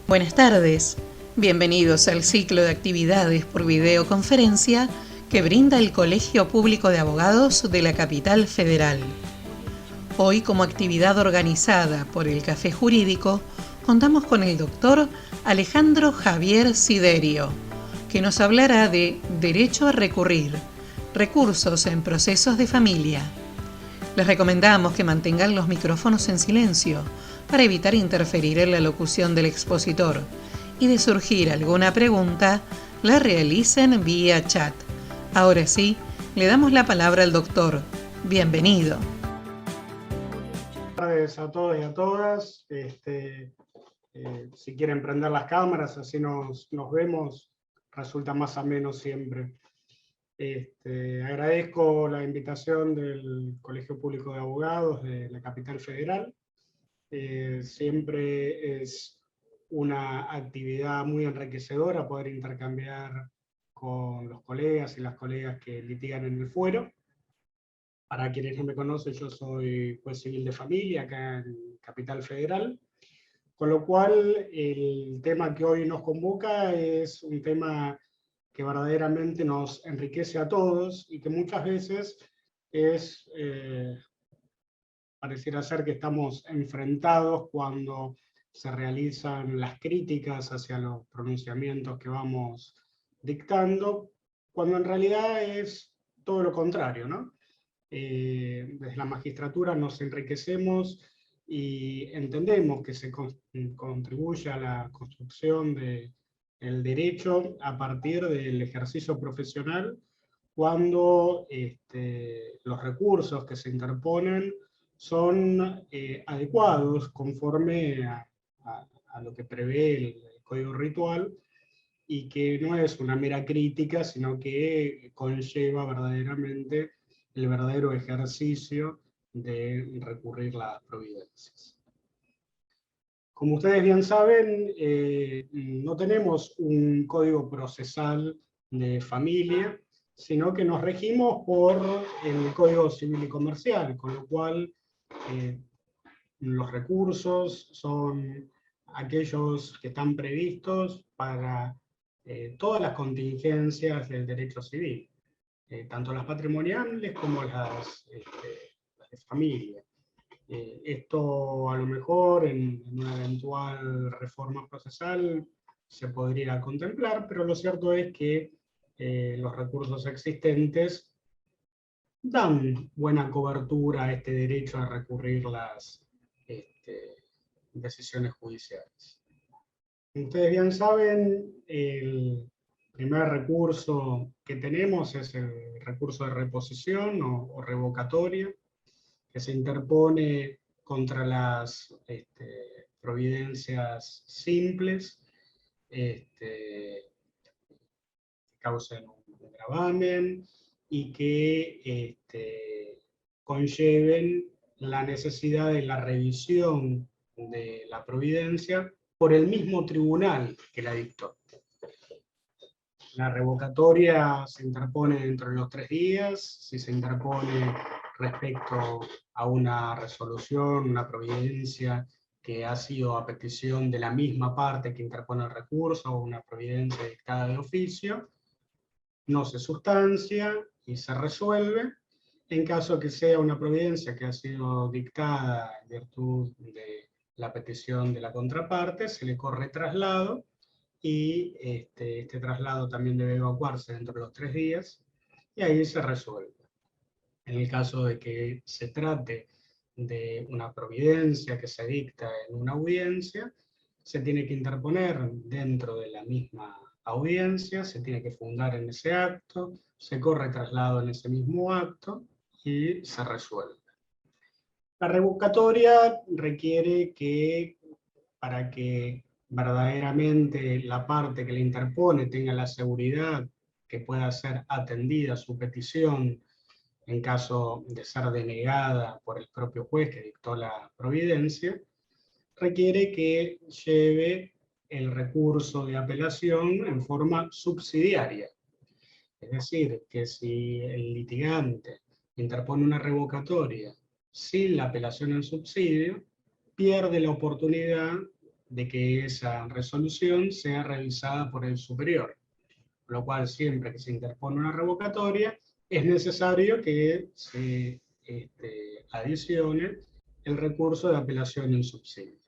Buenas tardes, bienvenidos al ciclo de actividades por videoconferencia que brinda el Colegio Público de Abogados de la Capital Federal. Hoy, como actividad organizada por el Café Jurídico, contamos con el doctor Alejandro Javier Siderio, que nos hablará de Derecho a recurrir, recursos en procesos de familia. Les recomendamos que mantengan los micrófonos en silencio para evitar interferir en la locución del expositor y de surgir alguna pregunta, la realicen vía chat. Ahora sí, le damos la palabra al doctor. Bienvenido. Buenas tardes a todos y a todas. Si quieren prender las cámaras, así nos vemos, resulta más ameno siempre. Agradezco la invitación del Colegio Público de Abogados de la Capital Federal. Siempre es una actividad muy enriquecedora poder intercambiar con los colegas y las colegas que litigan en el fuero. Para quienes no me conocen, yo soy juez civil de familia acá en Capital Federal, con lo cual el tema que hoy nos convoca es un tema que verdaderamente nos enriquece a todos y que muchas veces pareciera ser que estamos enfrentados cuando se realizan las críticas hacia los pronunciamientos que vamos dictando, cuando en realidad es todo lo contrario, ¿no? Desde la magistratura nos enriquecemos y entendemos que se contribuye a la construcción del derecho a partir del ejercicio profesional, cuando los recursos que se interponen son adecuados conforme a lo que prevé el Código Ritual, y que no es una mera crítica, sino que conlleva verdaderamente el verdadero ejercicio de recurrir las providencias. Como ustedes bien saben, no tenemos un código procesal de familia, sino que nos regimos por el Código Civil y Comercial, con lo cual los recursos son aquellos que están previstos para todas las contingencias del derecho civil, tanto las patrimoniales como las de familia. Esto a lo mejor en una eventual reforma procesal se podría contemplar, pero lo cierto es que los recursos existentes dan buena cobertura a este derecho a recurrir las decisiones judiciales. Ustedes bien saben, el primer recurso que tenemos es el recurso de reposición o revocatoria, que se interpone contra las providencias simples que causen un gravamen y que conlleven la necesidad de la revisión de la providencia por el mismo tribunal que la dictó. La revocatoria se interpone dentro de los 3 días, si se interpone respecto a una resolución, una providencia que ha sido a petición de la misma parte que interpone el recurso, o una providencia dictada de oficio, no se sustancia y se resuelve. En caso que sea una providencia que ha sido dictada en virtud de la petición de la contraparte, se le corre traslado, y este traslado también debe evacuarse dentro de los 3 días, y ahí se resuelve. En el caso de que se trate de una providencia que se dicta en una audiencia, se tiene que interponer dentro de la misma audiencia, se tiene que fundar en ese acto, se corre traslado en ese mismo acto y se resuelve. La revocatoria requiere que, para que verdaderamente la parte que le interpone tenga la seguridad que pueda ser atendida su petición en caso de ser denegada por el propio juez que dictó la providencia, requiere que lleve el recurso de apelación en forma subsidiaria. Es decir, que si el litigante interpone una revocatoria sin la apelación en subsidio, pierde la oportunidad de que esa resolución sea revisada por el superior. Con lo cual, siempre que se interpone una revocatoria, es necesario que se adicione el recurso de apelación en subsidio.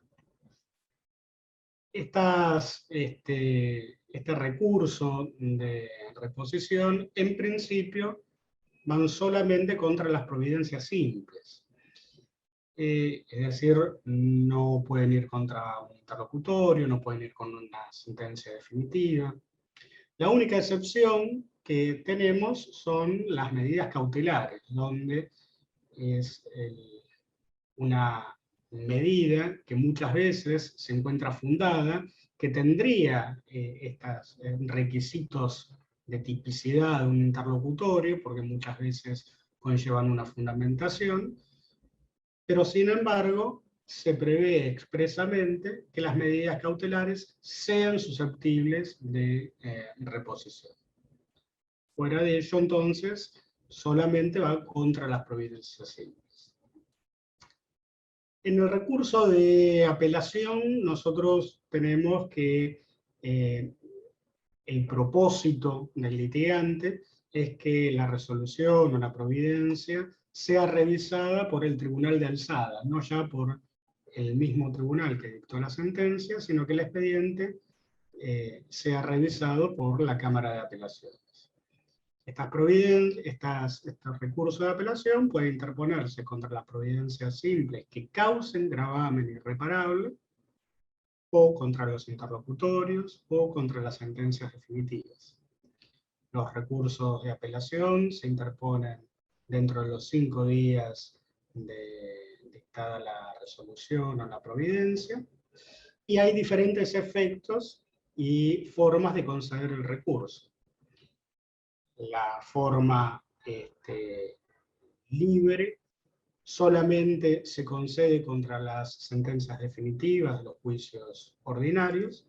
Este recurso de reposición, en principio, van solamente contra las providencias simples. Es decir, no pueden ir contra un interlocutorio, no pueden ir con una sentencia definitiva. La única excepción que tenemos son las medidas cautelares, donde es una medida que muchas veces se encuentra fundada, que tendría estos requisitos de tipicidad de un interlocutorio, porque muchas veces conllevan una fundamentación, pero sin embargo se prevé expresamente que las medidas cautelares sean susceptibles de reposición. Fuera de ello, entonces, solamente va contra las providencias simples. En el recurso de apelación, nosotros tenemos que el propósito del litigante es que la resolución o la providencia sea revisada por el tribunal de alzada, no ya por el mismo tribunal que dictó la sentencia, sino que el expediente sea revisado por la Cámara de Apelaciones. Estos recursos de apelación pueden interponerse contra las providencias simples que causen gravamen irreparable, o contra los interlocutorios, o contra las sentencias definitivas. Los recursos de apelación se interponen dentro de los 5 días de dictada la resolución o la providencia, y hay diferentes efectos y formas de conceder el recurso. La forma libre solamente se concede contra las sentencias definitivas de los juicios ordinarios,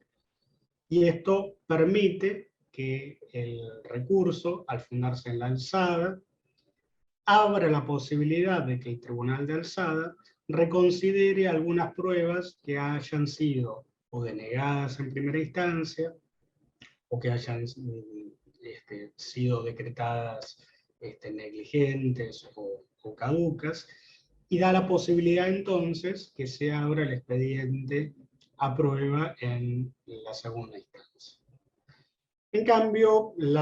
y esto permite que el recurso, al fundarse en la alzada, abra la posibilidad de que el tribunal de alzada reconsidere algunas pruebas que hayan sido o denegadas en primera instancia, o que hayan sido decretadas negligentes o caducas, y da la posibilidad entonces que se abra el expediente a prueba en la segunda instancia. En cambio, el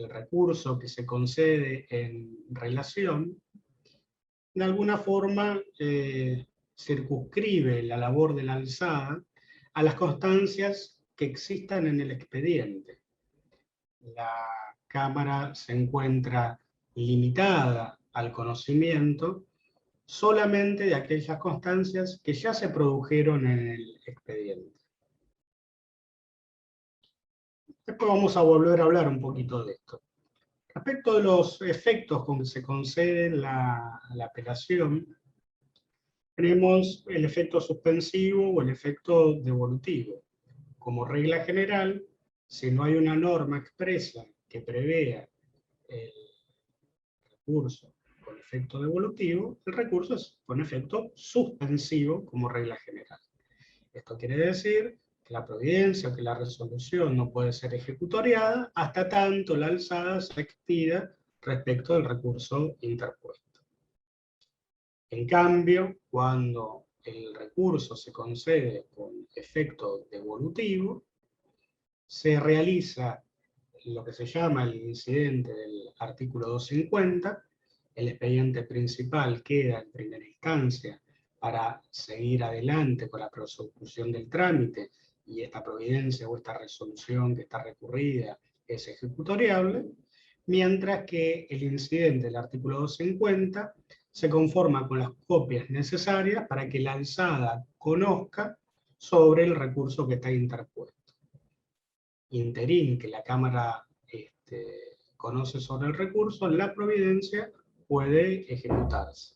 recurso que se concede en relación, de alguna forma circunscribe la labor de la alzada a las constancias que existan en el expediente. La Cámara se encuentra limitada al conocimiento solamente de aquellas constancias que ya se produjeron en el expediente. Después vamos a volver a hablar un poquito de esto. Respecto de los efectos con que se concede la apelación, tenemos el efecto suspensivo o el efecto devolutivo. Como regla general, si no hay una norma expresa que prevea el recurso con efecto devolutivo, el recurso es con efecto suspensivo como regla general. Esto quiere decir que la providencia o que la resolución no puede ser ejecutoriada hasta tanto la alzada se expida respecto del recurso interpuesto. En cambio, cuando el recurso se concede con efecto devolutivo, se realiza lo que se llama el incidente del artículo 250, el expediente principal queda en primera instancia para seguir adelante con la prosecución del trámite, y esta providencia o esta resolución que está recurrida es ejecutoriable, mientras que el incidente del artículo 250 se conforma con las copias necesarias para que la alzada conozca sobre el recurso que está interpuesto. Interín que la Cámara conoce sobre el recurso, la providencia puede ejecutarse.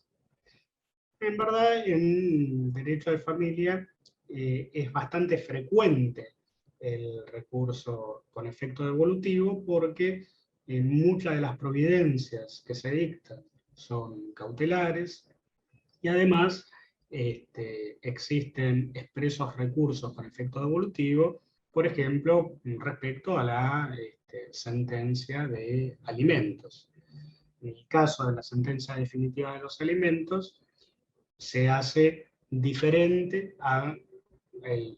En verdad, en derecho de familia es bastante frecuente el recurso con efecto devolutivo, porque muchas de las providencias que se dictan son cautelares, y además existen expresos recursos con efecto devolutivo, por ejemplo, respecto a la sentencia de alimentos. En el caso de la sentencia definitiva de los alimentos, se hace diferente al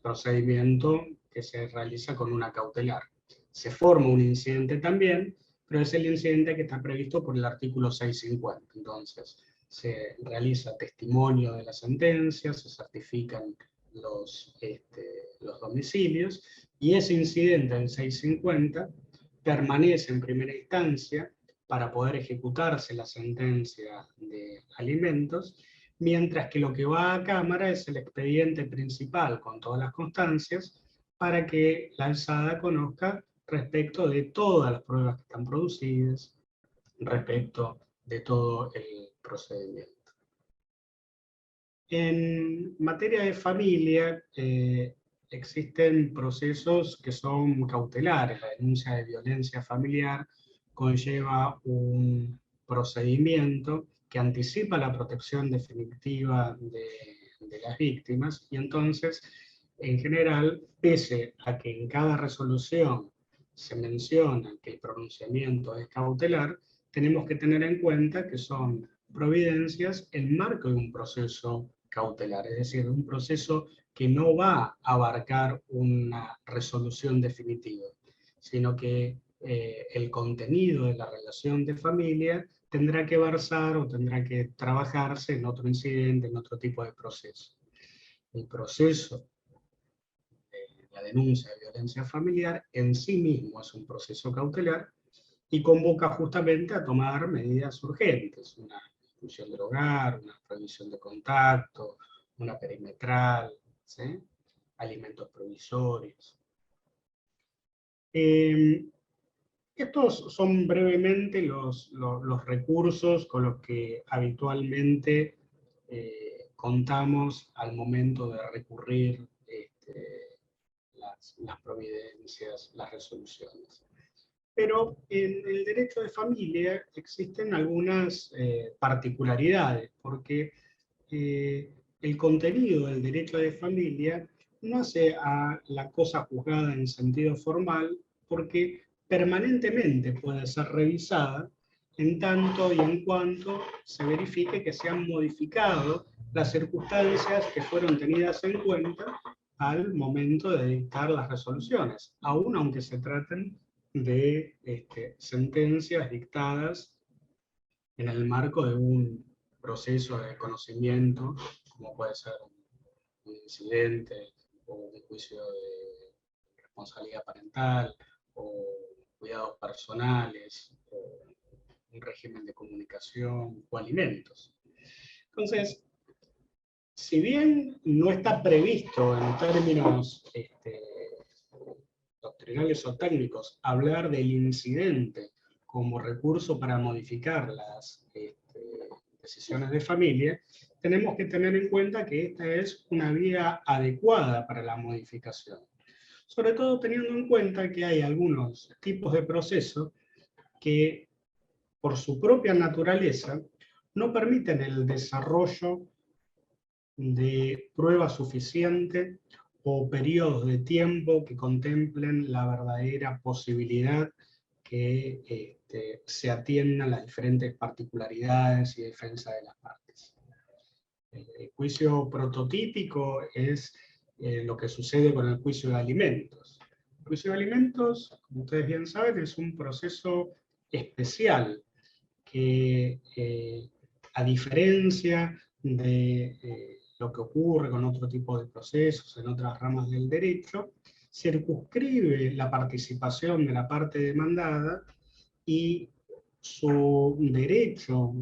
procedimiento que se realiza con una cautelar. Se forma un incidente también, pero es el incidente que está previsto por el artículo 650. Entonces, se realiza testimonio de la sentencia, se certifican los domicilios, y ese incidente del 650 permanece en primera instancia para poder ejecutarse la sentencia de alimentos, mientras que lo que va a Cámara es el expediente principal con todas las constancias para que la alzada conozca respecto de todas las pruebas que están producidas, respecto de todo el procedimiento. En materia de familia, existen procesos que son cautelares. La denuncia de violencia familiar conlleva un procedimiento que anticipa la protección definitiva de las víctimas, y entonces, en general, pese a que en cada resolución se menciona que el pronunciamiento es cautelar, tenemos que tener en cuenta que son providencias en marco de un proceso cautelar, es decir, un proceso que no va a abarcar una resolución definitiva, sino que el contenido de la relación de familia tendrá que versar o tendrá que trabajarse en otro incidente, en otro tipo de proceso. El proceso de la denuncia de violencia familiar en sí mismo es un proceso cautelar y convoca justamente a tomar medidas urgentes, una exclusión del hogar, una prohibición de contacto, una perimetral, ¿sí? Alimentos provisorios. Estos son brevemente los recursos con los que habitualmente contamos al momento de recurrir las providencias, las resoluciones. Pero en el derecho de familia existen algunas particularidades, porque el contenido del derecho de familia no hace a la cosa juzgada en sentido formal, porque permanentemente puede ser revisada en tanto y en cuanto se verifique que se han modificado las circunstancias que fueron tenidas en cuenta al momento de dictar las resoluciones, aun aunque se traten de sentencias dictadas en el marco de un proceso de conocimiento, como puede ser un incidente o un juicio de responsabilidad parental o cuidados personales o un régimen de comunicación o alimentos. Entonces, si bien no está previsto en términos doctrinales o técnicos hablar del incidente como recurso para modificar las decisiones de familia, tenemos que tener en cuenta que esta es una vía adecuada para la modificación. Sobre todo teniendo en cuenta que hay algunos tipos de procesos que, por su propia naturaleza, no permiten el desarrollo de pruebas suficientes o periodos de tiempo que contemplen la verdadera posibilidad que se atiendan las diferentes particularidades y defensa de las partes. El juicio prototípico es lo que sucede con el juicio de alimentos. El juicio de alimentos, como ustedes bien saben, es un proceso especial que, a diferencia de lo que ocurre con otro tipo de procesos en otras ramas del derecho, circunscribe la participación de la parte demandada y su derecho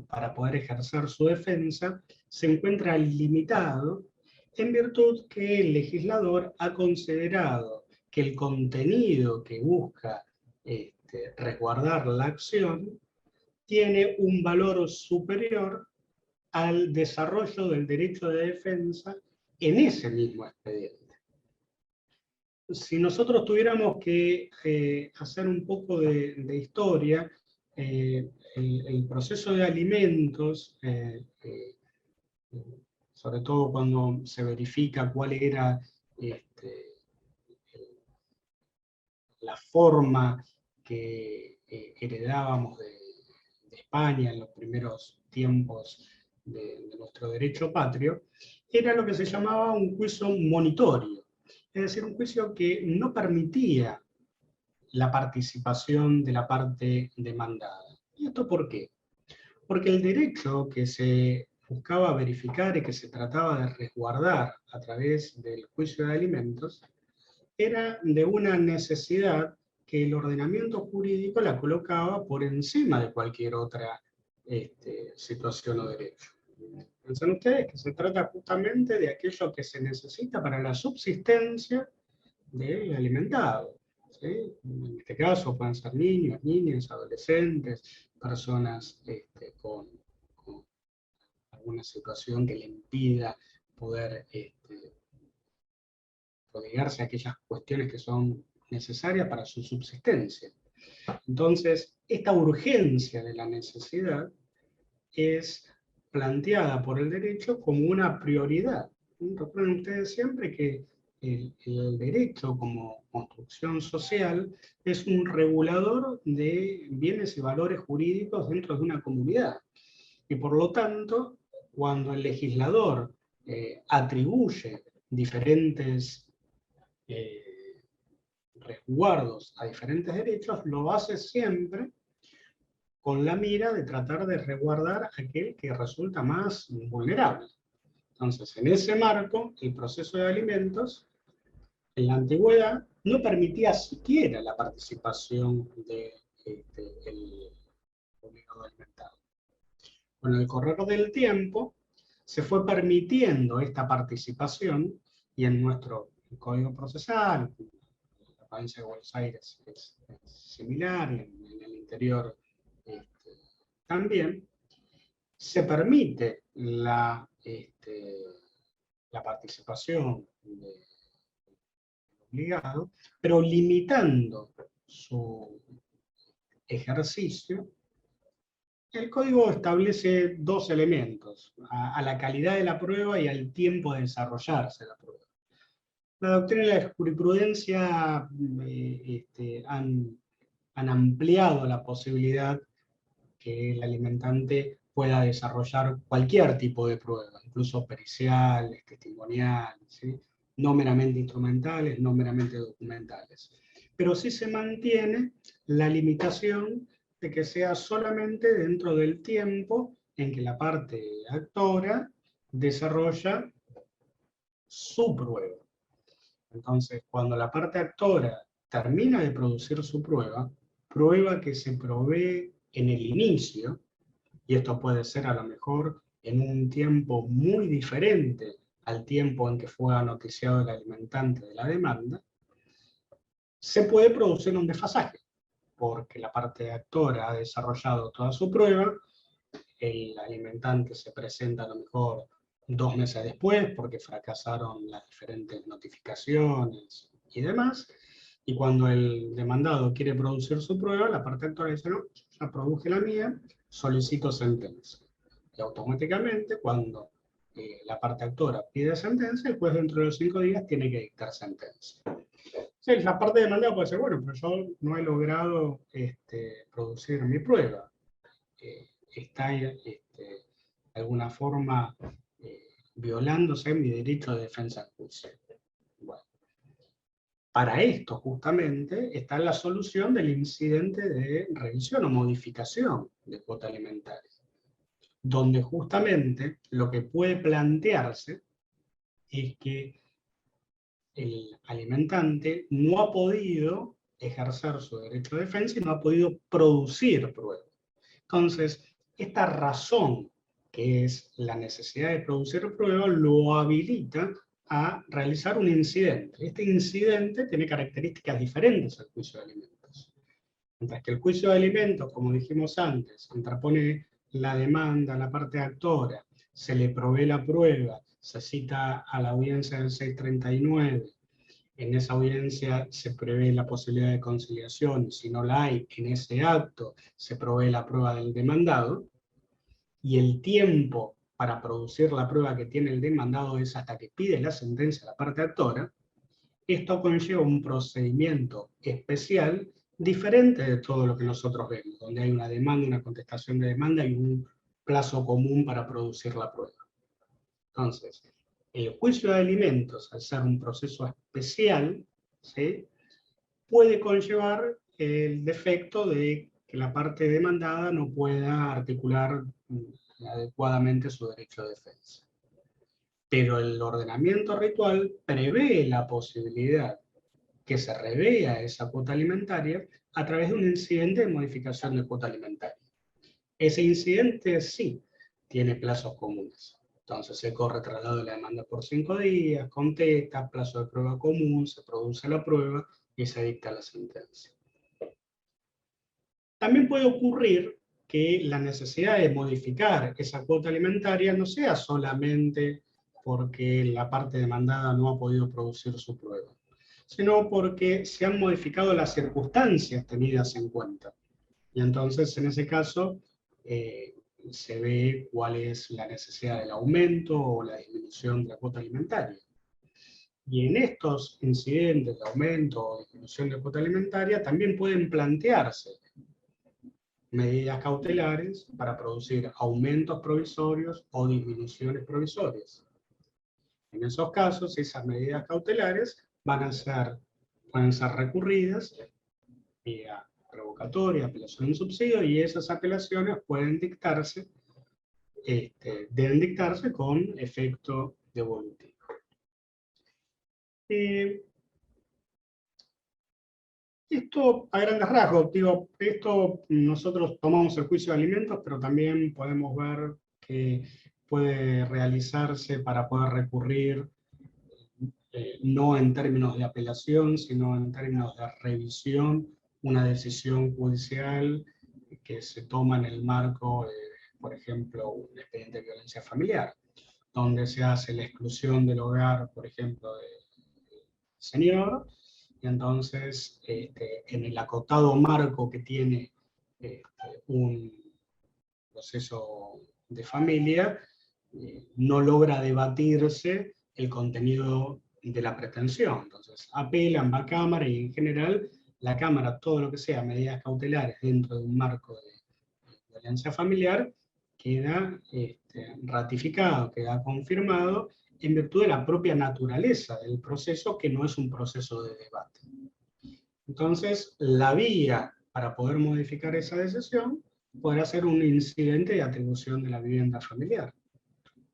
para poder ejercer su defensa se encuentra limitado en virtud que el legislador ha considerado que el contenido que busca resguardar la acción tiene un valor superior al desarrollo del derecho de defensa en ese mismo expediente. Si nosotros tuviéramos que hacer un poco de historia, el proceso de alimentos sobre todo cuando se verifica cuál era la forma que heredábamos de España en los primeros tiempos de nuestro derecho patrio, era lo que se llamaba un juicio monitorio, es decir, un juicio que no permitía la participación de la parte demandada. ¿Y esto por qué? Porque el derecho que se buscaba verificar y que se trataba de resguardar a través del juicio de alimentos era de una necesidad que el ordenamiento jurídico la colocaba por encima de cualquier otra situación o derecho. Piensan ustedes que se trata justamente de aquello que se necesita para la subsistencia del alimentado. ¿Sí? En este caso pueden ser niños, niñas, adolescentes, personas con alguna situación que le impida poder prodigarse a aquellas cuestiones que son necesarias para su subsistencia. Entonces, esta urgencia de la necesidad es planteada por el derecho como una prioridad. Recuerden ustedes siempre que el derecho como construcción social es un regulador de bienes y valores jurídicos dentro de una comunidad. Y por lo tanto, cuando el legislador atribuye diferentes resguardos a diferentes derechos, lo hace siempre con la mira de tratar de resguardar aquel que resulta más vulnerable. Entonces, en ese marco, el proceso de alimentos, en la antigüedad, no permitía siquiera la participación del obligado alimentado. Con el correr del tiempo, se fue permitiendo esta participación, y en nuestro Código Procesal, la provincia de Buenos Aires es similar, y en el interior también, se permite la participación del obligado, pero limitando su ejercicio. El código establece dos elementos, a la calidad de la prueba y al tiempo de desarrollarse la prueba. La doctrina y la jurisprudencia han ampliado la posibilidad que el alimentante pueda desarrollar cualquier tipo de prueba, incluso periciales, testimoniales, ¿sí? No meramente instrumentales, no meramente documentales. Pero sí se mantiene la limitación de que sea solamente dentro del tiempo en que la parte actora desarrolla su prueba. Entonces, cuando la parte actora termina de producir su prueba, prueba que se provee en el inicio, y esto puede ser a lo mejor en un tiempo muy diferente al tiempo en que fue anoticiado el alimentante de la demanda, se puede producir un desfasaje, porque la parte actora ha desarrollado toda su prueba, el alimentante se presenta a lo mejor 2 meses después, porque fracasaron las diferentes notificaciones y demás, y cuando el demandado quiere producir su prueba, la parte actora dice, no, ya produje la mía, solicito sentencia. Y automáticamente, cuando la parte actora pide sentencia, el juez dentro de los 5 días tiene que dictar sentencia. Sí, la parte demandada puede ser, bueno, pero yo no he logrado producir mi prueba. Está de alguna forma violándose mi derecho de defensa en juicio. Bueno, para esto justamente está la solución del incidente de revisión o modificación de cuota alimentaria, donde justamente lo que puede plantearse es que el alimentante no ha podido ejercer su derecho de defensa y no ha podido producir pruebas. Entonces, esta razón, que es la necesidad de producir pruebas, lo habilita a realizar un incidente. Este incidente tiene características diferentes al juicio de alimentos. Mientras que el juicio de alimentos, como dijimos antes, interpone la demanda a la parte actora, se le provee la prueba, se cita a la audiencia del 639, en esa audiencia se prevé la posibilidad de conciliación, y si no la hay, en ese acto se provee la prueba del demandado, y el tiempo para producir la prueba que tiene el demandado es hasta que pide la sentencia a la parte actora, esto conlleva un procedimiento especial diferente de todo lo que nosotros vemos, donde hay una demanda, una contestación de demanda y un plazo común para producir la prueba. Entonces, el juicio de alimentos, al ser un proceso especial, ¿sí?, puede conllevar el defecto de que la parte demandada no pueda articular adecuadamente su derecho de defensa. Pero el ordenamiento ritual prevé la posibilidad que se revea esa cuota alimentaria a través de un incidente de modificación de cuota alimentaria. Ese incidente sí tiene plazos comunes. Entonces se corre traslado de la demanda por 5 días, contesta, plazo de prueba común, se produce la prueba y se dicta la sentencia. También puede ocurrir que la necesidad de modificar esa cuota alimentaria no sea solamente porque la parte demandada no ha podido producir su prueba, sino porque se han modificado las circunstancias tenidas en cuenta. Y entonces, en ese caso, se ve cuál es la necesidad del aumento o la disminución de la cuota alimentaria. Y en estos incidentes de aumento o disminución de cuota alimentaria también pueden plantearse medidas cautelares para producir aumentos provisorios o disminuciones provisorias. En esos casos, esas medidas cautelares pueden ser recurridas vía revocatoria, apelación en subsidio, y esas apelaciones pueden deben dictarse con efecto devolutivo. Esto a grandes rasgos, esto nosotros tomamos el juicio de alimentos, pero también podemos ver que puede realizarse para poder recurrir, no en términos de apelación, sino en términos de revisión, una decisión judicial que se toma en el marco, por ejemplo, un expediente de violencia familiar, donde se hace la exclusión del hogar, por ejemplo, del señor, y entonces, en el acotado marco que tiene un proceso de familia, no logra debatirse el contenido de la pretensión. Entonces, apelan, va a Cámara, y en general, la Cámara, todo lo que sea medidas cautelares dentro de un marco de violencia familiar, queda ratificado, queda confirmado, en virtud de la propia naturaleza del proceso, que no es un proceso de debate. Entonces, la vía para poder modificar esa decisión podrá ser un incidente de atribución de la vivienda familiar,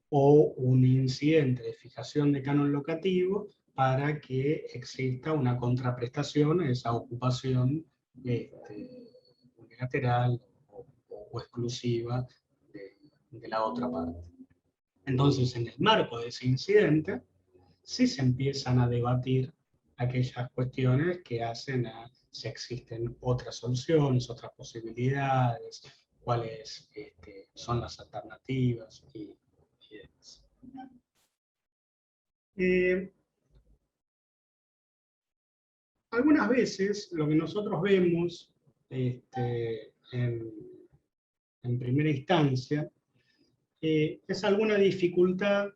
o un incidente de fijación de canon locativo para que exista una contraprestación a esa ocupación unilateral o exclusiva de la otra parte. Entonces, en el marco de ese incidente, sí se empiezan a debatir aquellas cuestiones que hacen a si existen otras soluciones, otras posibilidades, cuáles son las alternativas y demás. Algunas veces lo que nosotros vemos en primera instancia es alguna dificultad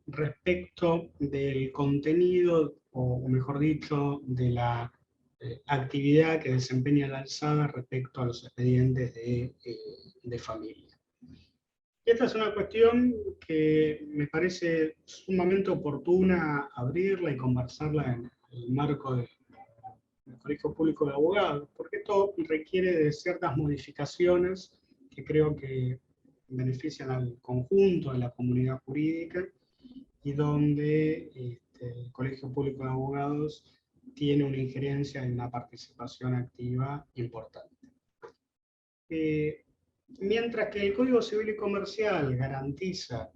respecto del contenido, o mejor dicho, de la actividad que desempeña la alzada respecto a los expedientes de familia. Esta es una cuestión que me parece sumamente oportuna abrirla y conversarla en el marco del Colegio Público de Abogados, porque esto requiere de ciertas modificaciones que creo que benefician al conjunto de la comunidad jurídica, y donde el Colegio Público de Abogados tiene una injerencia y una participación activa importante. Mientras que el Código Civil y Comercial garantiza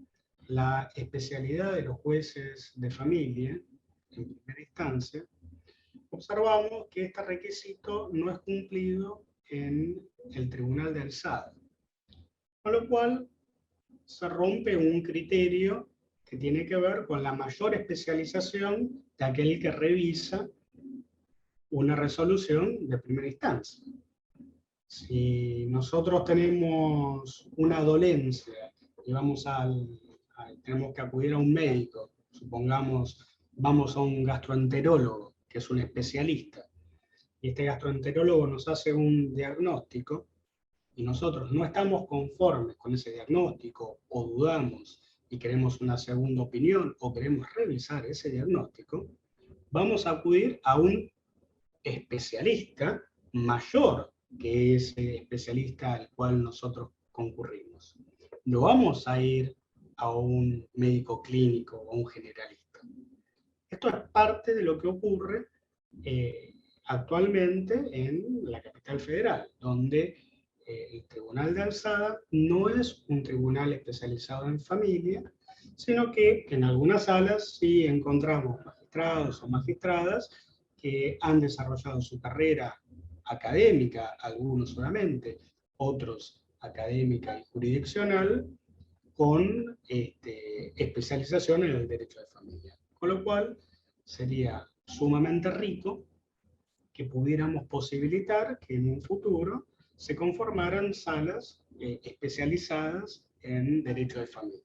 la especialidad de los jueces de familia en primera instancia, observamos que este requisito no es cumplido en el Tribunal de Alzada, con lo cual se rompe un criterio que tiene que ver con la mayor especialización de aquel que revisa una resolución de primera instancia. Si nosotros tenemos una dolencia y tenemos que acudir a un médico, supongamos, vamos a un gastroenterólogo, que es un especialista, y este gastroenterólogo nos hace un diagnóstico, y nosotros no estamos conformes con ese diagnóstico, o dudamos y queremos una segunda opinión, o queremos revisar ese diagnóstico, vamos a acudir a un especialista mayor que ese especialista al cual nosotros concurrimos. No vamos a ir a un médico clínico o a un generalista. Esto es parte de lo que ocurre actualmente en la capital federal, donde el Tribunal de Alzada no es un tribunal especializado en familia, sino que en algunas salas sí encontramos magistrados o magistradas que han desarrollado su carrera académica, algunos solamente, otros académica y jurisdiccional, con especialización en el derecho de familia. Con lo cual, sería sumamente rico que pudiéramos posibilitar que en un futuro se conformaran salas especializadas en derecho de familia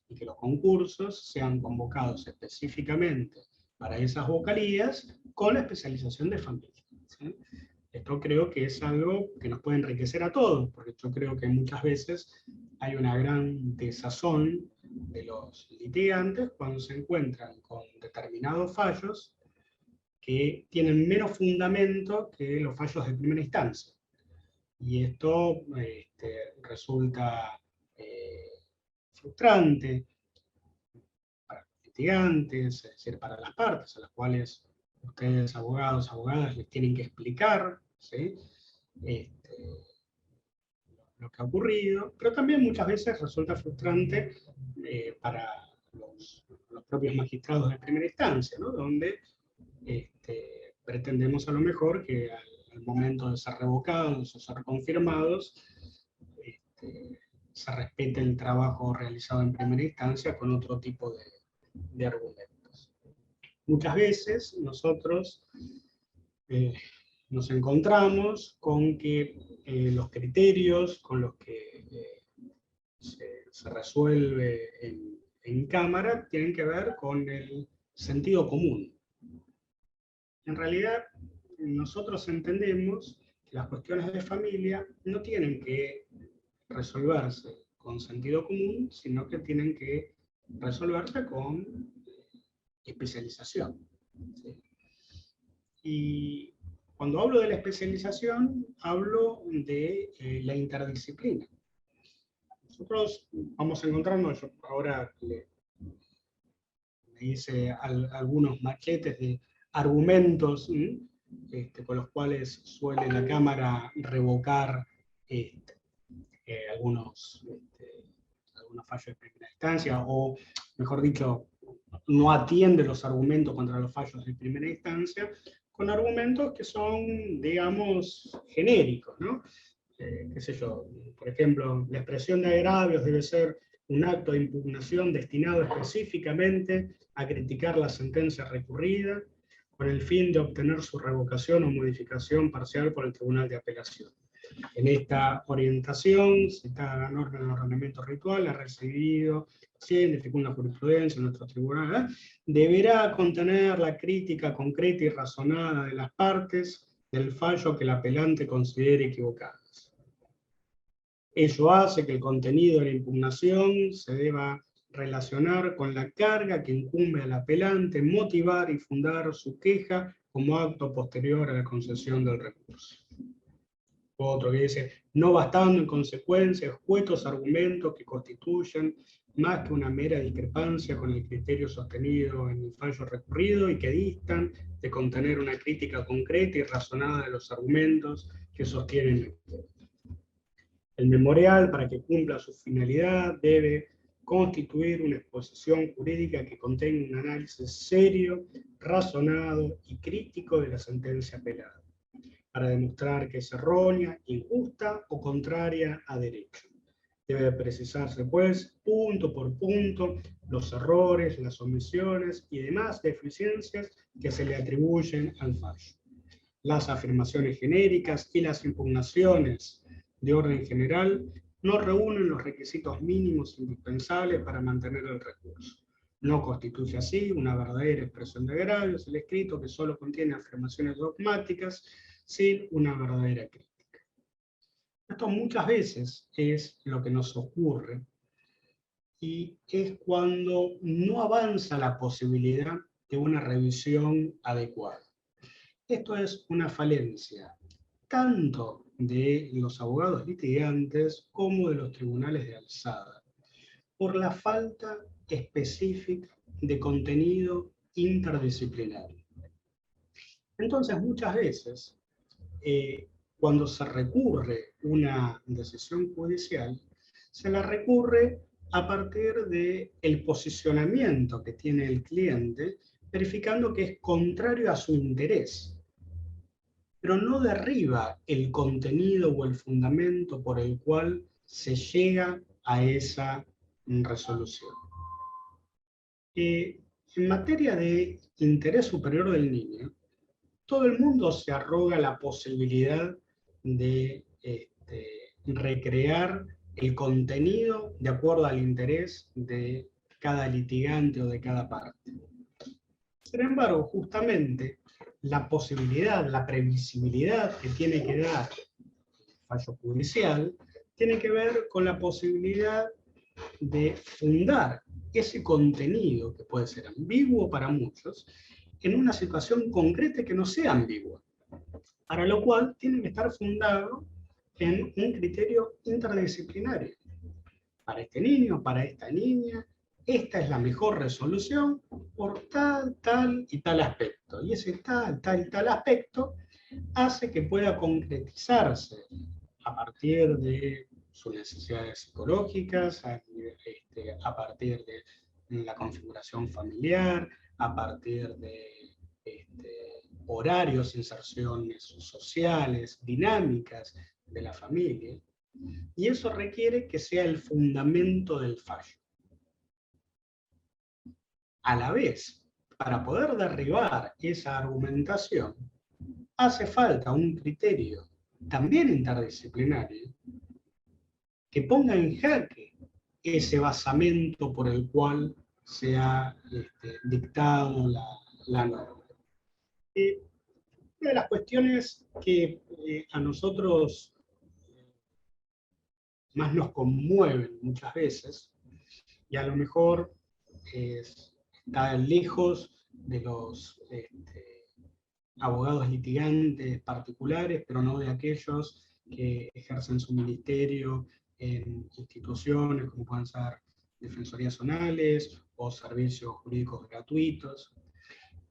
y que los concursos sean convocados específicamente para esas vocalías con la especialización de familia, ¿sí? Esto creo que es algo que nos puede enriquecer a todos, porque yo creo que muchas veces hay una gran desazón de los litigantes cuando se encuentran con determinados fallos que tienen menos fundamento que los fallos de primera instancia. Y esto resulta frustrante para los litigantes, es decir, para las partes a las cuales ustedes, abogados, abogadas, les tienen que explicar, ¿sí? Lo que ha ocurrido, pero también muchas veces resulta frustrante para los propios magistrados de primera instancia, ¿no? Donde pretendemos a lo mejor que al momento de ser revocados o ser confirmados, se respete el trabajo realizado en primera instancia con otro tipo de argumentos. Muchas veces nosotros nos encontramos con que los criterios con los que se resuelve en cámara tienen que ver con el sentido común. En realidad, nosotros entendemos que las cuestiones de familia no tienen que resolverse con sentido común, sino que tienen que resolverse con especialización, ¿sí? Y cuando hablo de la especialización, hablo de la interdisciplina. Nosotros vamos encontrarnos, yo ahora le hice algunos machetes de argumentos con los cuales suele la Cámara revocar algunos fallos de primera instancia, o mejor dicho, no atiende los argumentos contra los fallos de primera instancia, con argumentos que son, digamos, genéricos, ¿no? Qué sé yo, por ejemplo, la expresión de agravios debe ser un acto de impugnación destinado específicamente a criticar la sentencia recurrida, con el fin de obtener su revocación o modificación parcial por el Tribunal de Apelación. En esta orientación, citada norma del ordenamiento ritual, ha recibido de fecunda jurisprudencia en nuestro tribunal, deberá contener la crítica concreta y razonada de las partes del fallo que el apelante considere equivocadas. Ello hace que el contenido de la impugnación se deba relacionar con la carga que incumbe al apelante motivar y fundar su queja como acto posterior a la concesión del recurso. Otro que dice, no bastando en consecuencia escuetos argumentos que constituyen más que una mera discrepancia con el criterio sostenido en el fallo recurrido y que distan de contener una crítica concreta y razonada de los argumentos que sostienen el texto. El memorial, para que cumpla su finalidad, debe constituir una exposición jurídica que contenga un análisis serio, razonado y crítico de la sentencia apelada, para demostrar que es errónea, injusta o contraria a derecho. Debe precisarse, pues, punto por punto, los errores, las omisiones y demás deficiencias que se le atribuyen al fallo. las afirmaciones genéricas y las impugnaciones de orden general no reúnen los requisitos mínimos indispensables para mantener el recurso. No constituye así una verdadera expresión de agravios el escrito que solo contiene afirmaciones dogmáticas sin una verdadera crítica. Esto muchas veces es lo que nos ocurre y es cuando no avanza la posibilidad de una revisión adecuada. Esto es una falencia tanto de los abogados litigantes como de los tribunales de alzada, por la falta específica de contenido interdisciplinario. Entonces, muchas veces, cuando se recurre una decisión judicial, se la recurre a partir del posicionamiento que tiene el cliente, verificando que es contrario a su interés, pero no derriba el contenido o el fundamento por el cual se llega a esa resolución. En materia de interés superior del niño, todo el mundo se arroga la posibilidad de recrear el contenido de acuerdo al interés de cada litigante o de cada parte. Sin embargo, justamente la posibilidad, la previsibilidad que tiene que dar el fallo judicial, tiene que ver con la posibilidad de fundar ese contenido, que puede ser ambiguo para muchos, en una situación concreta que no sea ambigua, para lo cual tiene que estar fundado en un criterio interdisciplinario. Para este niño, para esta niña, esta es la mejor resolución por tal, tal y tal aspecto. Y ese tal, tal y tal aspecto hace que pueda concretizarse a partir de sus necesidades psicológicas, a partir de la configuración familiar, a partir de horarios, inserciones sociales, dinámicas de la familia. Y eso requiere que sea el fundamento del fallo. A la vez, para poder derribar esa argumentación, hace falta un criterio también interdisciplinario que ponga en jaque ese basamento por el cual se ha dictado la norma. Una de las cuestiones que a nosotros más nos conmueven muchas veces, y a lo mejor está lejos de los abogados litigantes particulares, pero no de aquellos que ejercen su ministerio en instituciones como pueden ser defensorías zonales o servicios jurídicos gratuitos,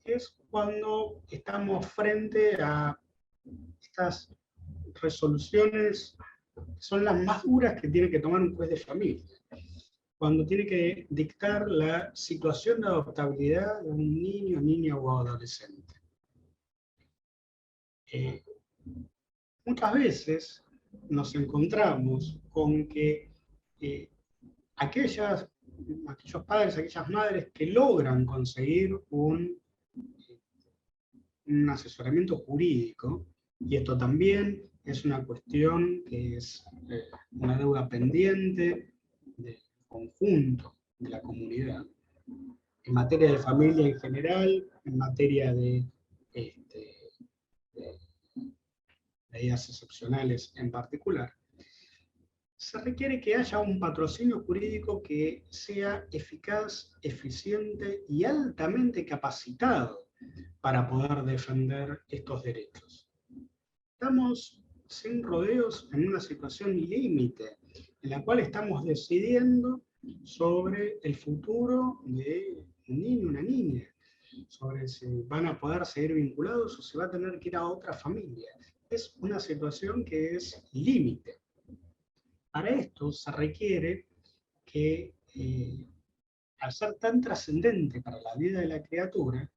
es cuando estamos frente a estas resoluciones que son las más duras que tiene que tomar un juez de familia, cuando tiene que dictar la situación de adoptabilidad de un niño, niña o adolescente. Muchas veces nos encontramos con que aquellos padres, aquellas madres que logran conseguir un asesoramiento jurídico, y esto también es una cuestión que es una deuda pendiente del conjunto de la comunidad, en materia de familia en general, en materia de medidas excepcionales en particular, se requiere que haya un patrocinio jurídico que sea eficaz, eficiente y altamente capacitado para poder defender estos derechos. Estamos sin rodeos en una situación límite, en la cual estamos decidiendo sobre el futuro de un niño, una niña, sobre si van a poder seguir vinculados o si va a tener que ir a otra familia. Es una situación que es límite. Para esto se requiere que, al ser tan trascendente para la vida de la criatura,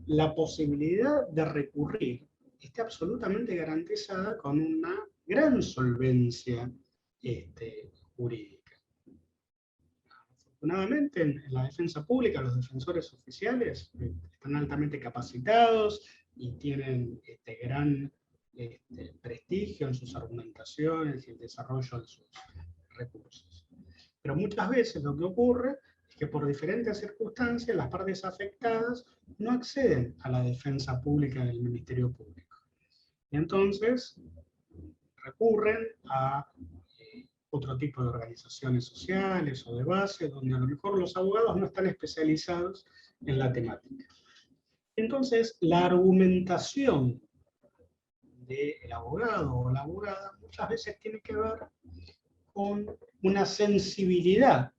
la posibilidad de recurrir esté absolutamente garantizada con una gran solvencia jurídica. Afortunadamente, en la defensa pública, los defensores oficiales están altamente capacitados, y tienen gran prestigio en sus argumentaciones y el desarrollo de sus recursos. Pero muchas veces lo que ocurre es que por diferentes circunstancias las partes afectadas no acceden a la defensa pública del Ministerio Público. Y entonces recurren a otro tipo de organizaciones sociales o de base, donde a lo mejor los abogados no están especializados en la temática. Entonces, la argumentación del abogado o la abogada muchas veces tiene que ver con una sensibilidad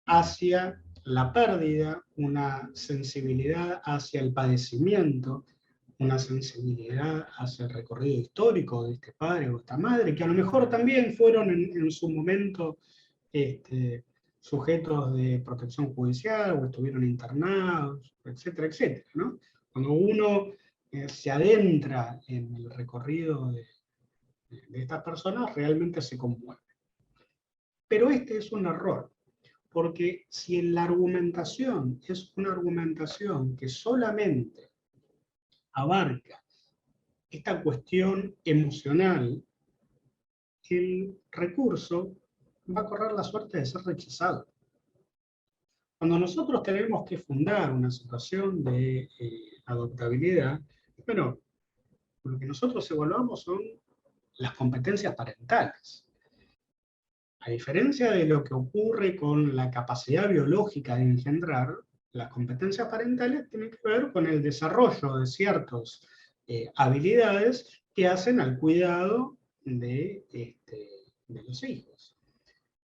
hacia la pérdida, una sensibilidad hacia el padecimiento, una sensibilidad hacia el recorrido histórico de este padre o esta madre, que a lo mejor también fueron en su momento sujetos de protección judicial o estuvieron internados, etcétera, etcétera, ¿no? Cuando uno se adentra en el recorrido de estas personas, realmente se conmueve. Pero este es un error, porque si la argumentación es una argumentación que solamente abarca esta cuestión emocional, el recurso va a correr la suerte de ser rechazado. Cuando nosotros tenemos que fundar una situación de adoptabilidad, bueno, lo que nosotros evaluamos son las competencias parentales. A diferencia de lo que ocurre con la capacidad biológica de engendrar, las competencias parentales tienen que ver con el desarrollo de ciertas habilidades que hacen al cuidado de los hijos.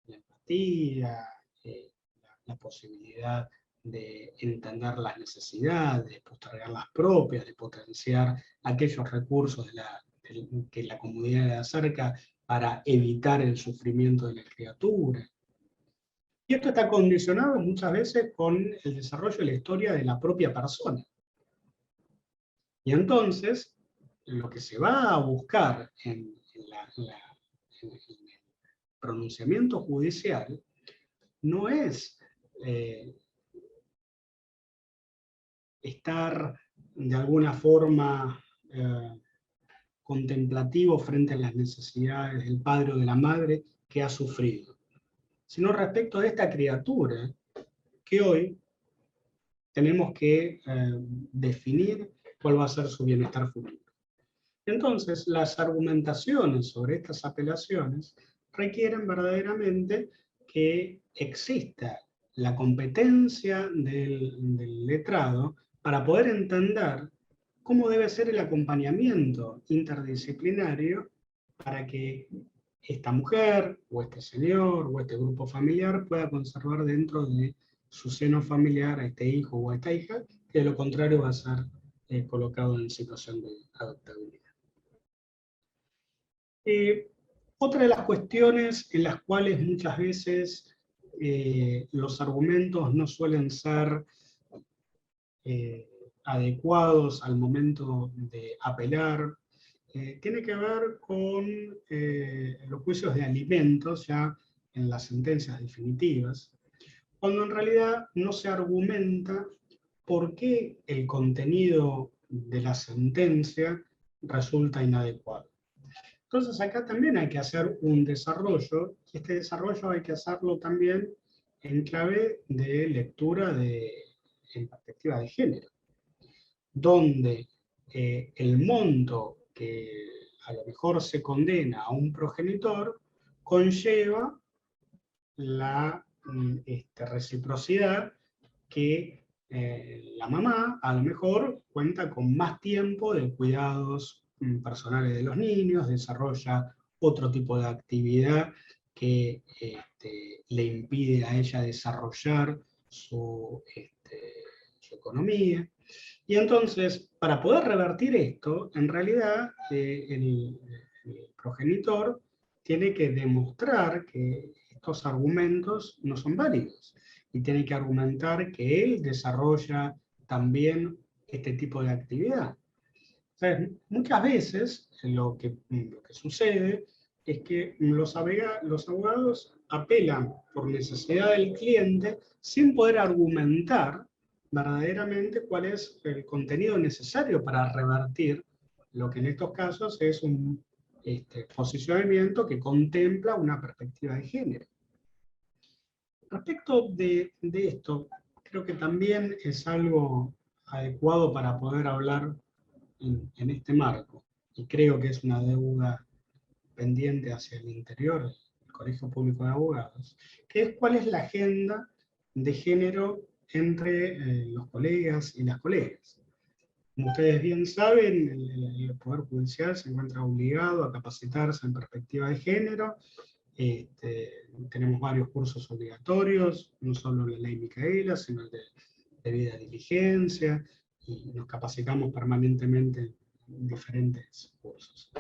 La empatía, la posibilidad de entender las necesidades, de postergar las propias, de potenciar aquellos recursos que la comunidad le acerca para evitar el sufrimiento de la criatura. Y esto está condicionado muchas veces con el desarrollo de la historia de la propia persona. Y entonces, lo que se va a buscar en el pronunciamiento judicial no es estar de alguna forma contemplativo frente a las necesidades del padre o de la madre que ha sufrido, sino respecto de esta criatura que hoy tenemos que definir cuál va a ser su bienestar futuro. Entonces, las argumentaciones sobre estas apelaciones requieren verdaderamente que exista la competencia del letrado para poder entender cómo debe ser el acompañamiento interdisciplinario para que esta mujer, o este señor, o este grupo familiar pueda conservar dentro de su seno familiar a este hijo o a esta hija, que de lo contrario va a ser colocado en situación de adoptabilidad. Otra de las cuestiones en las cuales muchas veces los argumentos no suelen ser adecuados al momento de apelar, tiene que ver con los juicios de alimentos ya en las sentencias definitivas, cuando en realidad no se argumenta por qué el contenido de la sentencia resulta inadecuado. Entonces acá también hay que hacer un desarrollo, y este desarrollo hay que hacerlo también en clave de lectura en perspectiva de género, donde el monto que a lo mejor se condena a un progenitor conlleva la reciprocidad que la mamá a lo mejor cuenta con más tiempo de cuidados personales de los niños, desarrolla otro tipo de actividad que le impide a ella desarrollar su economía. Y entonces, para poder revertir esto, en realidad el progenitor tiene que demostrar que estos argumentos no son válidos y tiene que argumentar que él desarrolla también este tipo de actividad. Entonces, muchas veces lo que sucede es que los abogados apelan por necesidad del cliente sin poder argumentar verdaderamente cuál es el contenido necesario para revertir lo que en estos casos es un posicionamiento que contempla una perspectiva de género. Respecto de esto, creo que también es algo adecuado para poder hablar en este marco, y creo que es una deuda pendiente hacia el interior del Colegio Público de Abogados, que es cuál es la agenda de género entre los colegas y las colegas. Como ustedes bien saben, el Poder Judicial se encuentra obligado a capacitarse en perspectiva de género. Tenemos varios cursos obligatorios, no solo la ley Micaela, sino el de debida diligencia, y nos capacitamos permanentemente en diferentes cursos.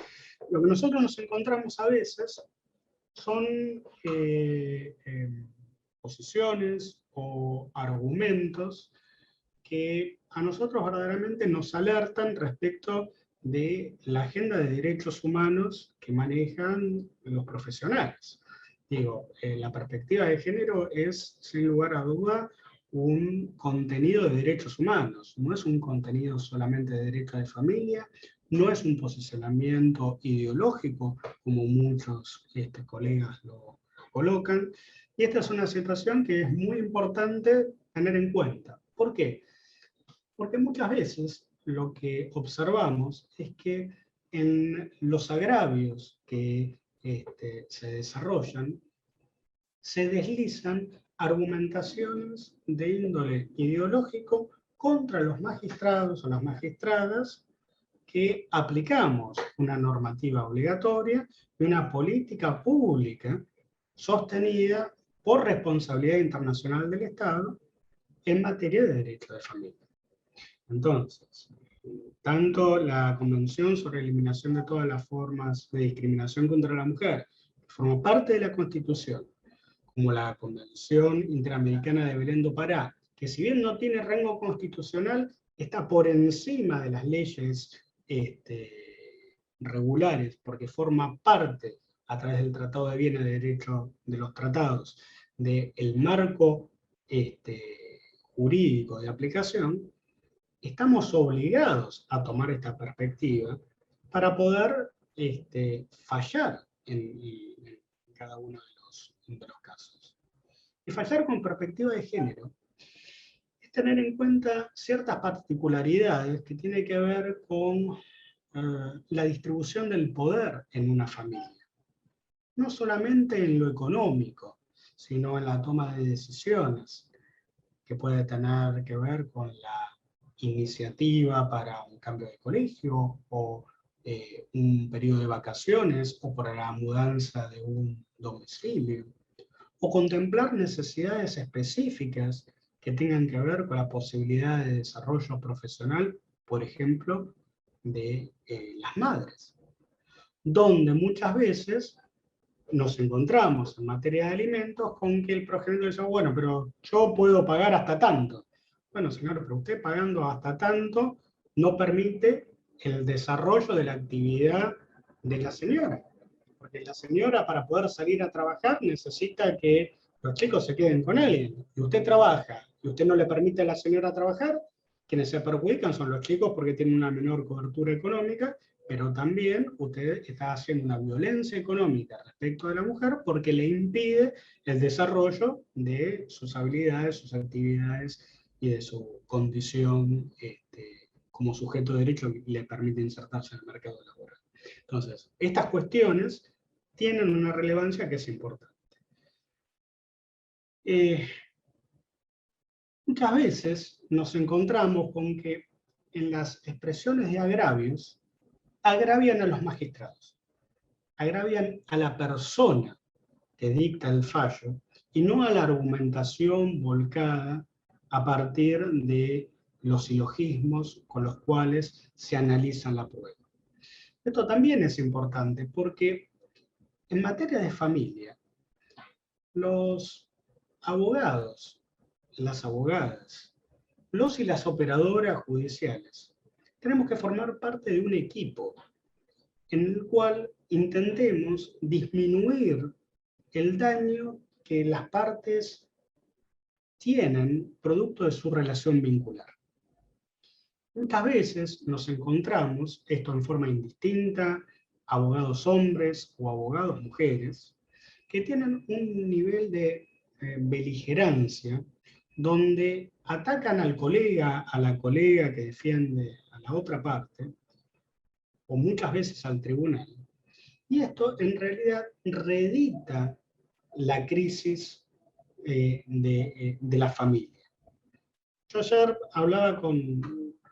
Lo que nosotros nos encontramos a veces son posiciones o argumentos que a nosotros verdaderamente nos alertan respecto de la agenda de derechos humanos que manejan los profesionales. Digo, la perspectiva de género es, sin lugar a duda, un contenido de derechos humanos, no es un contenido solamente de derecho de familia, no es un posicionamiento ideológico, como muchos colegas lo colocan, y esta es una situación que es muy importante tener en cuenta. ¿Por qué? Porque muchas veces lo que observamos es que en los agravios que se desarrollan, se deslizan argumentaciones de índole ideológico contra los magistrados o las magistradas que aplicamos una normativa obligatoria y una política pública sostenida por responsabilidad internacional del Estado en materia de derecho de familia. Entonces, tanto la Convención sobre la Eliminación de todas las formas de discriminación contra la mujer, que forma parte de la Constitución, como la Convención Interamericana de Belén do Pará, que si bien no tiene rango constitucional, está por encima de las leyes regulares, porque forma parte, a través del Tratado de Viena de Derecho de los Tratados, del marco jurídico de aplicación. Estamos obligados a tomar esta perspectiva para poder fallar en cada uno de los casos. Y fallar con perspectiva de género es tener en cuenta ciertas particularidades que tienen que ver con la distribución del poder en una familia. No solamente en lo económico, sino en la toma de decisiones, que puede tener que ver con la iniciativa para un cambio de colegio, o un periodo de vacaciones, o para la mudanza de un domicilio, o contemplar necesidades específicas que tengan que ver con la posibilidad de desarrollo profesional, por ejemplo, de las madres, donde muchas veces nos encontramos en materia de alimentos con que el progenitor dice, bueno, pero yo puedo pagar hasta tanto. Bueno, señor, pero usted pagando hasta tanto no permite el desarrollo de la actividad de la señora. Porque la señora, para poder salir a trabajar, necesita que los chicos se queden con alguien. Y usted trabaja, y usted no le permite a la señora trabajar, quienes se perjudican son los chicos porque tienen una menor cobertura económica, pero también usted está haciendo una violencia económica respecto de la mujer porque le impide el desarrollo de sus habilidades, sus actividades y de su condición como sujeto de derecho que le permite insertarse en el mercado laboral. Entonces, estas cuestiones tienen una relevancia que es importante. Muchas veces nos encontramos con que en las expresiones de agravios, agravian a los magistrados, agravian a la persona que dicta el fallo y no a la argumentación volcada a partir de los silogismos con los cuales se analiza la prueba. Esto también es importante porque en materia de familia, los abogados, las abogadas, los y las operadoras judiciales, tenemos que formar parte de un equipo en el cual intentemos disminuir el daño que las partes tienen producto de su relación vincular. Muchas veces nos encontramos, esto en forma indistinta, abogados hombres o abogados mujeres, que tienen un nivel de beligerancia donde atacan al colega, a la colega que defiende a la otra parte, o muchas veces al tribunal. Y esto en realidad reedita la crisis de la familia. Yo ayer hablaba con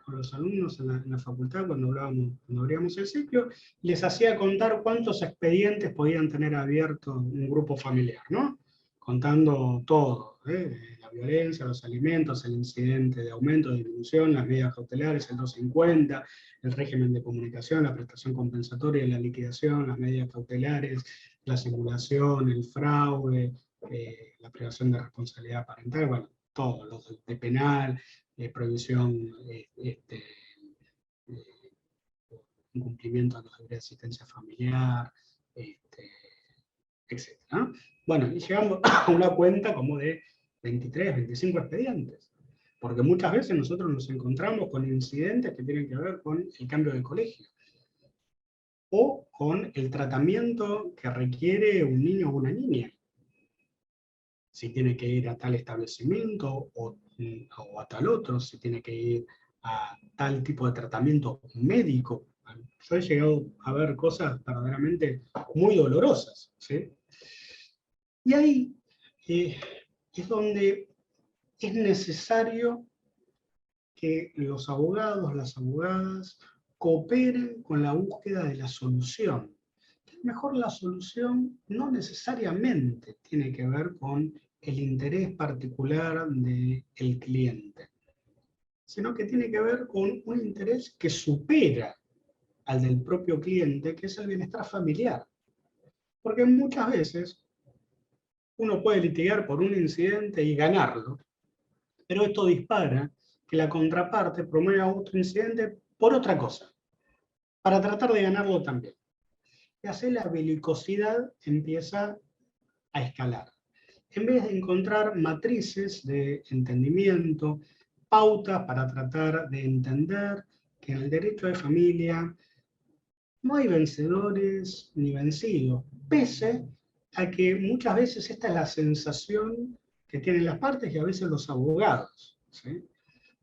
los alumnos en la facultad cuando abríamos el ciclo, les hacía contar cuántos expedientes podían tener abierto un grupo familiar, ¿no? Contando todo, la violencia, los alimentos, el incidente de aumento, de disminución, las medidas cautelares, el 250, el régimen de comunicación, la prestación compensatoria, la liquidación, las medidas cautelares, la simulación, el fraude, la privación de responsabilidad parental, bueno, todos los de penal, prohibición, incumplimiento de los deberes de asistencia familiar, etc. Bueno, y llegamos a una cuenta como de 23, 25 expedientes, porque muchas veces nosotros nos encontramos con incidentes que tienen que ver con el cambio de colegio, o con el tratamiento que requiere un niño o una niña. Si tiene que ir a tal establecimiento o a tal otro, si tiene que ir a tal tipo de tratamiento médico. Yo he llegado a ver cosas verdaderamente muy dolorosas, ¿sí? Y ahí es donde es necesario que los abogados, las abogadas, cooperen con la búsqueda de la solución. Mejor la solución no necesariamente tiene que ver con el interés particular del cliente, sino que tiene que ver con un interés que supera al del propio cliente, que es el bienestar familiar. Porque muchas veces uno puede litigar por un incidente y ganarlo, pero esto dispara que la contraparte promueva otro incidente por otra cosa, para tratar de ganarlo también. Y así la belicosidad empieza a escalar. En vez de encontrar matrices de entendimiento, pautas para tratar de entender que en el derecho de familia no hay vencedores ni vencidos, pese a que muchas veces esta es la sensación que tienen las partes y a veces los abogados, ¿sí?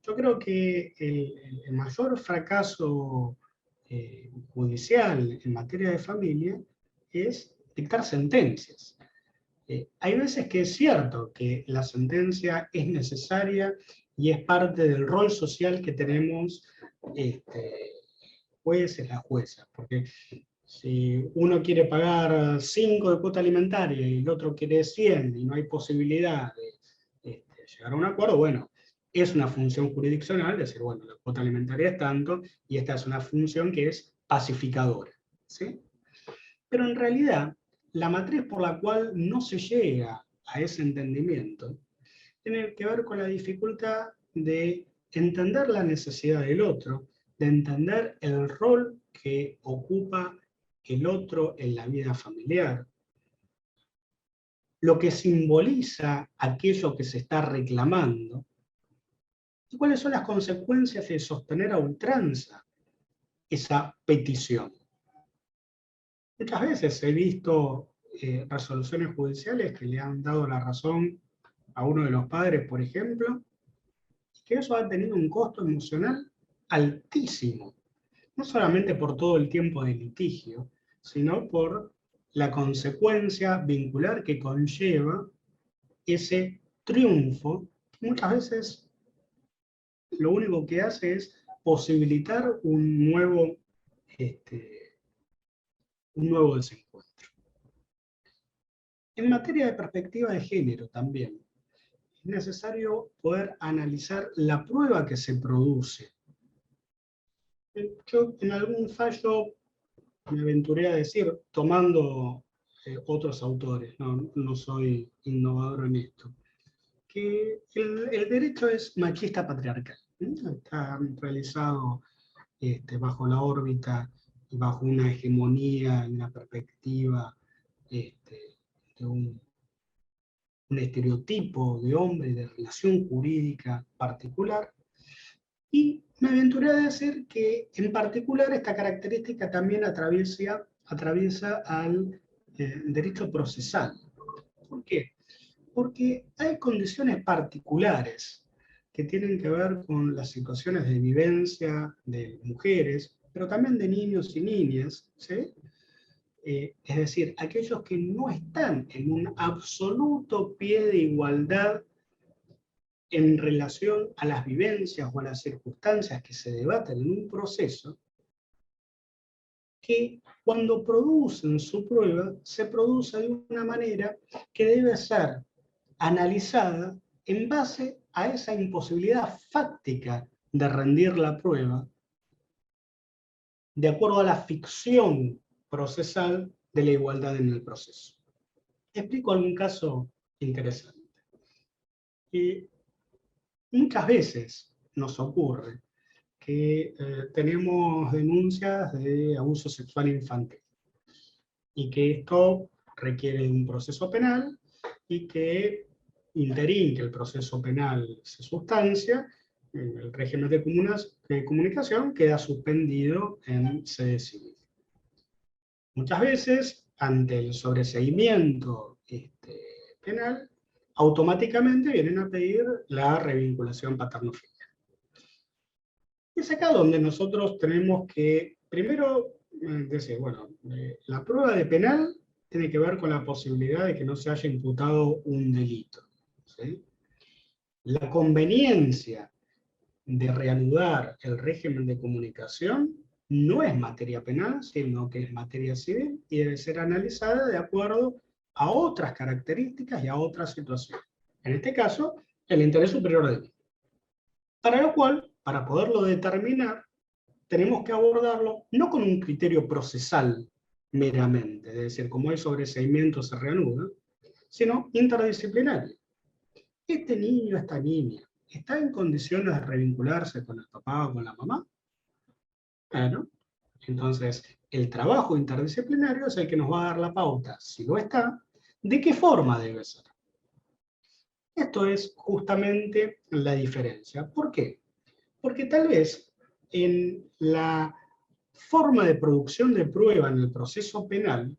Yo creo que el mayor fracaso judicial en materia de familia es dictar sentencias. Hay veces que es cierto que la sentencia es necesaria y es parte del rol social que tenemos jueces, las juezas, porque si uno quiere pagar 5 de cuota alimentaria y el otro quiere 100 y no hay posibilidad de llegar a un acuerdo, bueno, es una función jurisdiccional, decir, bueno, la cuota alimentaria es tanto y esta es una función que es pacificadora, ¿sí? Pero en realidad, la matriz por la cual no se llega a ese entendimiento tiene que ver con la dificultad de entender la necesidad del otro, de entender el rol que ocupa el otro en la vida familiar, lo que simboliza aquello que se está reclamando, y cuáles son las consecuencias de sostener a ultranza esa petición. Muchas veces he visto resoluciones judiciales que le han dado la razón a uno de los padres, por ejemplo, y que eso ha tenido un costo emocional altísimo, no solamente por todo el tiempo de litigio, sino por la consecuencia vincular que conlleva ese triunfo, que muchas veces lo único que hace es posibilitar un nuevo desencuentro. En materia de perspectiva de género también, es necesario poder analizar la prueba que se produce. Yo en algún fallo me aventuré a decir, tomando otros autores, no soy innovador en esto, que el derecho es machista patriarcal. Está realizado bajo la órbita y bajo una hegemonía y una perspectiva de un un estereotipo de hombre de relación jurídica particular, y me aventuré a decir que en particular esta característica también atraviesa al derecho procesal. ¿Por qué? Porque hay condiciones particulares que tienen que ver con las situaciones de vivencia de mujeres, pero también de niños y niñas, ¿sí? Es decir, aquellos que no están en un absoluto pie de igualdad en relación a las vivencias o a las circunstancias que se debaten en un proceso, que cuando producen su prueba, se produce de una manera que debe ser analizada en base a esa imposibilidad fáctica de rendir la prueba, de acuerdo a la ficción procesal de la igualdad en el proceso. Explico algún caso interesante. Muchas veces nos ocurre que tenemos denuncias de abuso sexual infantil y que esto requiere de un proceso penal y que interín que el proceso penal se sustancia, el régimen de comunicación queda suspendido en sede civil. Muchas veces, ante el sobreseimiento penal, automáticamente vienen a pedir la revinculación paterno-filial. Es acá donde nosotros tenemos que, primero, decir, bueno, la prueba de penal tiene que ver con la posibilidad de que no se haya imputado un delito, ¿sí? La conveniencia de reanudar el régimen de comunicación no es materia penal, sino que es materia civil y debe ser analizada de acuerdo a otras características y a otras situaciones. En este caso, el interés superior del niño. Para lo cual, para poderlo determinar, tenemos que abordarlo no con un criterio procesal meramente, es decir, como hay sobreseimiento se reanuda, sino interdisciplinario. Este niño, esta niña, ¿está en condiciones de revincularse con el papá o con la mamá? Bueno, entonces el trabajo interdisciplinario es el que nos va a dar la pauta, si lo está, de qué forma debe ser. Esto es justamente la diferencia. ¿Por qué? Porque tal vez en la forma de producción de prueba en el proceso penal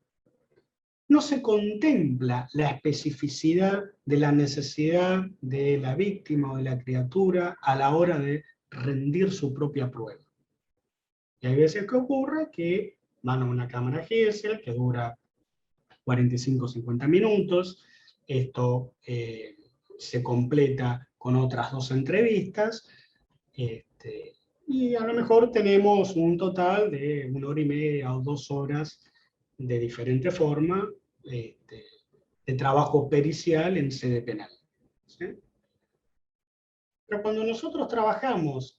no se contempla la especificidad de la necesidad de la víctima o de la criatura a la hora de rendir su propia prueba. Y hay veces que ocurre que van a una cámara Gesell que dura 45 o 50 minutos, esto se completa con otras 2 entrevistas, y a lo mejor tenemos un total de 1 hora y media o 2 horas de diferente forma de trabajo pericial en sede penal, ¿sí? Pero cuando nosotros trabajamos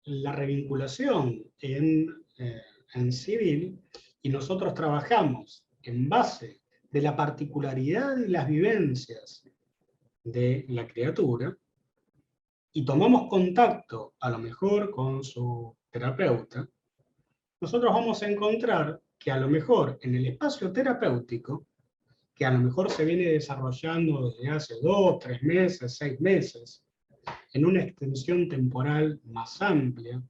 la revinculación en civil y nosotros trabajamos en base de la particularidad y las vivencias de la criatura, y tomamos contacto a lo mejor con su terapeuta, nosotros vamos a encontrar que a lo mejor en el espacio terapéutico, que a lo mejor se viene desarrollando desde hace 2, 3 meses, 6 meses, en una extensión temporal más amplia,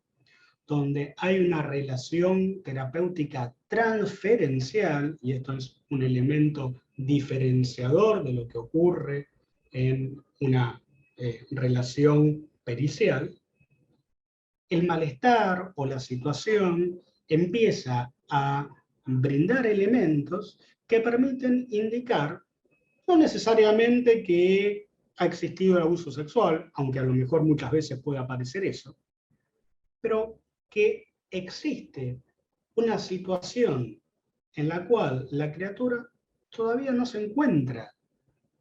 donde hay una relación terapéutica transferencial, y esto es un elemento diferenciador de lo que ocurre en una relación pericial, el malestar o la situación empieza a brindar elementos que permiten indicar, no necesariamente que ha existido el abuso sexual, aunque a lo mejor muchas veces puede aparecer eso, pero que existe una situación en la cual la criatura todavía no se encuentra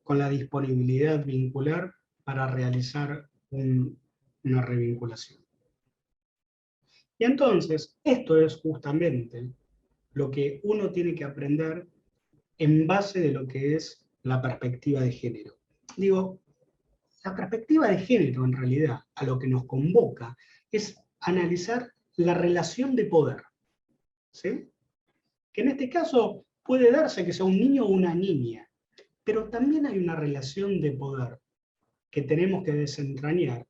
con la disponibilidad vincular para realizar una revinculación. Y entonces, esto es justamente lo que uno tiene que aprender en base de lo que es la perspectiva de género. Digo, la perspectiva de género, en realidad, a lo que nos convoca, es analizar la relación de poder, ¿sí? Que en este caso puede darse que sea un niño o una niña, pero también hay una relación de poder que tenemos que desentrañar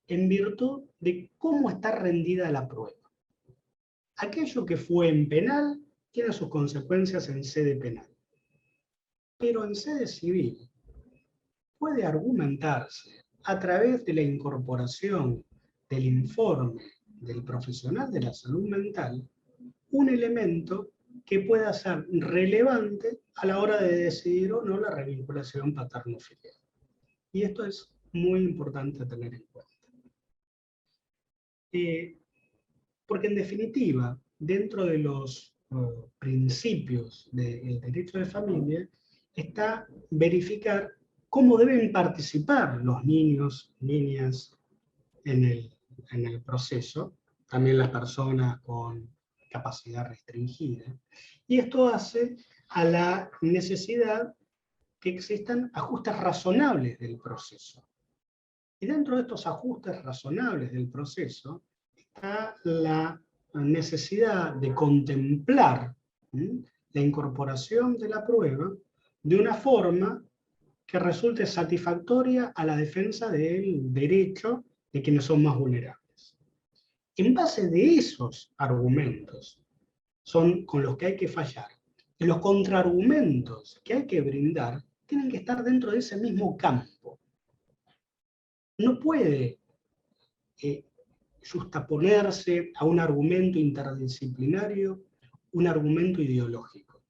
en virtud de cómo está rendida la prueba. Aquello que fue en penal tiene sus consecuencias en sede penal, pero en sede civil puede argumentarse a través de la incorporación del informe del profesional de la salud mental un elemento que pueda ser relevante a la hora de decidir o no la revinculación paterno-filial. Y esto es muy importante tener en cuenta. Porque en definitiva, dentro de los principios del derecho de familia, está verificar cómo deben participar los niños, niñas en el proceso, también las personas con capacidad restringida. Y esto hace a la necesidad que existan ajustes razonables del proceso. Y dentro de estos ajustes razonables del proceso está la necesidad de contemplar la incorporación de la prueba de una forma que resulte satisfactoria a la defensa del derecho de quienes son más vulnerables. En base de esos argumentos son con los que hay que fallar. Y los contraargumentos que hay que brindar tienen que estar dentro de ese mismo campo. No puede justaponerse a un argumento interdisciplinario un argumento ideológico.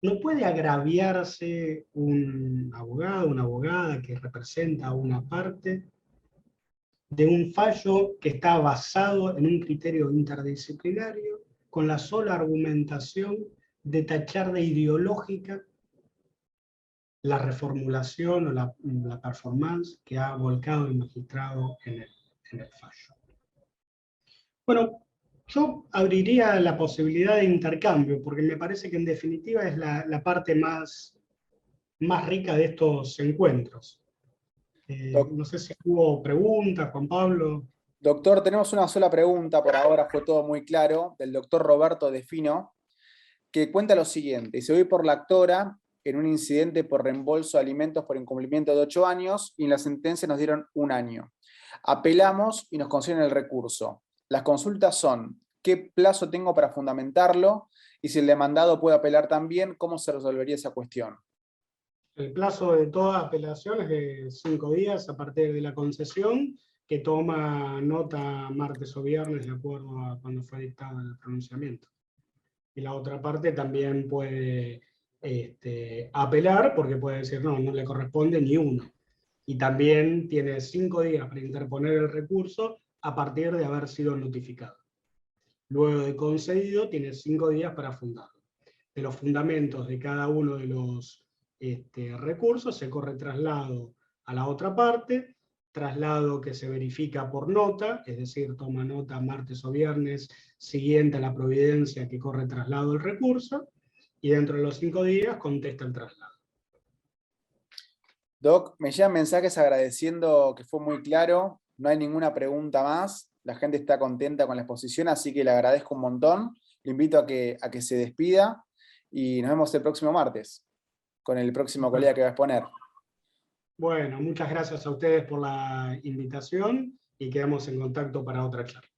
No puede agraviarse un abogado, una abogada que representa a una parte de un fallo que está basado en un criterio interdisciplinario con la sola argumentación de tachar de ideológica la reformulación o la performance que ha volcado el magistrado en el fallo. Bueno, yo abriría la posibilidad de intercambio, porque me parece que en definitiva es la parte más rica de estos encuentros. No sé si hubo preguntas, Juan Pablo. Doctor, tenemos una sola pregunta por ahora, fue todo muy claro, del doctor Roberto Defino, que cuenta lo siguiente: se voy por la actora en un incidente por reembolso de alimentos por incumplimiento de 8 años y en la sentencia nos dieron 1 año. Apelamos y nos conceden el recurso. Las consultas son: ¿qué plazo tengo para fundamentarlo? Y si el demandado puede apelar también, ¿cómo se resolvería esa cuestión? El plazo de toda apelación es de 5 días a partir de la concesión, que toma nota martes o viernes de acuerdo a cuando fue dictado el pronunciamiento. Y la otra parte también puede apelar, porque puede decir no le corresponde ni uno. Y también tiene 5 días para interponer el recurso a partir de haber sido notificado. Luego de concedido, tiene 5 días para fundarlo. De los fundamentos de cada uno de los recursos se corre traslado a la otra parte, traslado que se verifica por nota, es decir, toma nota martes o viernes siguiente a la providencia que corre traslado del recurso, y dentro de los 5 días contesta el traslado. Doc, me llegan mensajes agradeciendo que fue muy claro, no hay ninguna pregunta más, la gente está contenta con la exposición, así que le agradezco un montón, le invito a que se despida y nos vemos el próximo martes con el próximo colega que va a exponer. Bueno, muchas gracias a ustedes por la invitación y quedamos en contacto para otra charla.